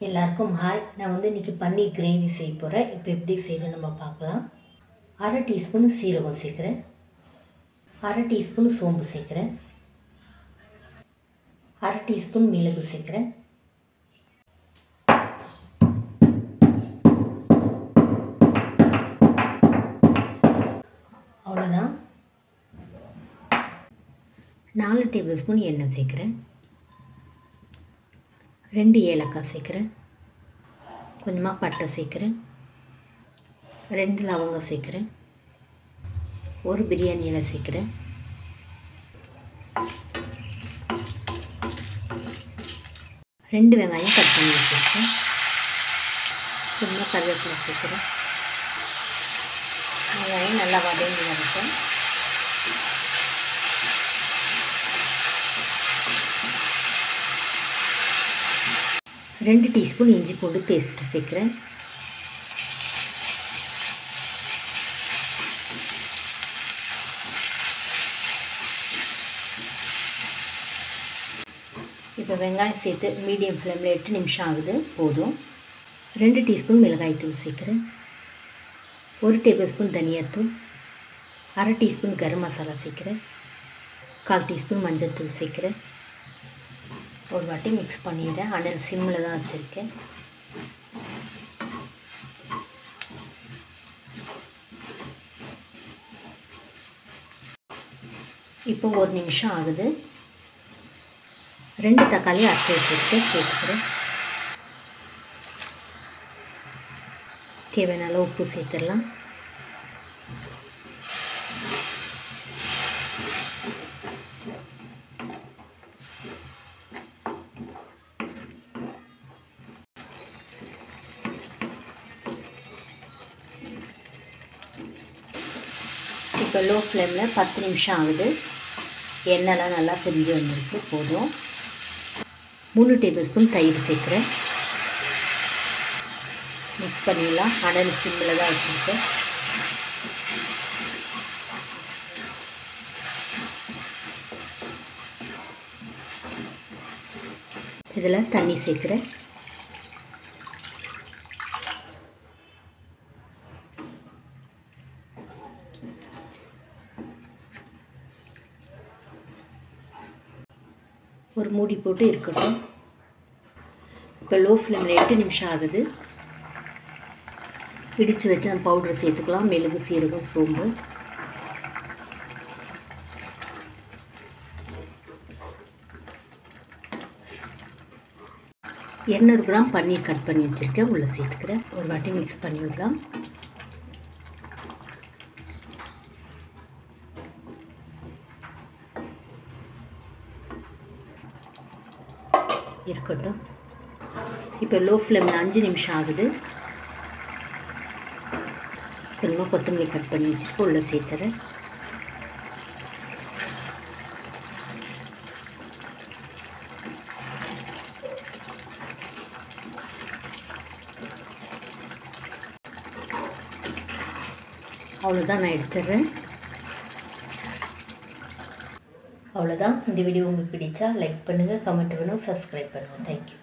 எல்லாருக்கும் ஹாய். நான் இன்றைக்கி பன்னீர் கிரேவி செய்ய போகிறேன். இப்போ எப்படி செய்து நம்ம பார்க்கலாம். 1/2 டீஸ்பூன் சீரகம் சேர்க்குறேன், 1/2 டீஸ்பூன் சோம்பு சேர்க்குறேன், 1/2 டீஸ்பூன் மிளகு சேர்க்குறேன், அவ்வளோதான். 4 டேபிள் ஸ்பூன் எண்ணெய் சேர்க்குறேன், 2 ஏலக்காய் சேர்க்குறேன், கொஞ்சமாக பட்டை சேர்க்குறேன், 2 லவங்கம் சேர்க்குறேன், 1 பிரியாணி இலை சேர்க்குறேன், 2 வெங்காயம் கட் பண்ணி வச்சுருக்கேன், கொஞ்சமாக கருவேப்பிலை சேர்க்குறேன். வெங்காயம் நல்லா வதங்கி வரட்டும். ரெண்டு டீஸ்பூன் இஞ்சி பூண்டு பேஸ்ட் சேர்க்குறேன், இப்போ வெங்காயம் சேர்த்து மீடியம் ஃப்ளேமில் 8 நிமிஷம் ஆகுது, போதும். 2 டீஸ்பூன் மிளகாய்த்தூள் சேர்க்குறேன், 1 டேபிள் ஸ்பூன் தனியாத்தூள், 1/2 டீஸ்பூன் கரம் மசாலா சேர்க்குறேன், 1/4 டீஸ்பூன் மஞ்சள் தூள் சேர்க்குறேன். ஒரு வாட்டி மிக்ஸ் பண்ணிவிட்டேன். அனல் சிம்மில் தான் வச்சுருக்கேன். இப்போ 1 நிமிஷம் ஆகுது. 2 தக்காளி அரைச்சி வச்சுருக்கேன், சேர்த்துக்கிறேன். தேவையான அளவு உப்பு சேர்த்துடலாம். இப்போ லோ ஃப்ளேமில் 10 நிமிஷம் ஆகுது. எண்ணெய்லாம் நல்லா பிரிஞ்சு வந்திருக்கு, போதும். 3 டேபிள் ஸ்பூன் தயிர் சேர்க்குறேன். மிக்ஸ் பண்ணிடலாம். அனல் சிம்மில் தான் வச்சுருக்கேன். இதில் தண்ணி சேர்க்குறேன். ஒரு மூடி போட்டு இருக்கட்டும். இப்போ லோ ஃப்ளேமில் 8 நிமிஷம் ஆகுது. இடித்து வச்சு அந்த பவுடர் சேர்த்துக்கலாம். மிளகு, சீரகம், சோம்பு. இரநூறு கிராம் பன்னீர் கட் பண்ணி வச்சுருக்கேன், உள்ளே சேர்த்துக்கிறேன். ஒரு வாட்டி மிக்ஸ் பண்ணி விடலாம். இருக்கட்டும். இப்போ லோ ஃப்ளேமில் 5 நிமிஷம் ஆகுது. கொஞ்சமாக கொத்தமல்லி கட் பண்ணி வச்சுட்டு உள்ளே சேர்த்துறேன். அவ்வளோதான், நான் எடுத்துடுறேன். அவ்வளோதான். இந்த வீடியோ உங்களுக்கு பிடிச்சா லைக் பண்ணுங்கள், கமெண்ட் பண்ணுங்கள், சப்ஸ்கிரைப் பண்ணுங்கள். தேங்க்யூ.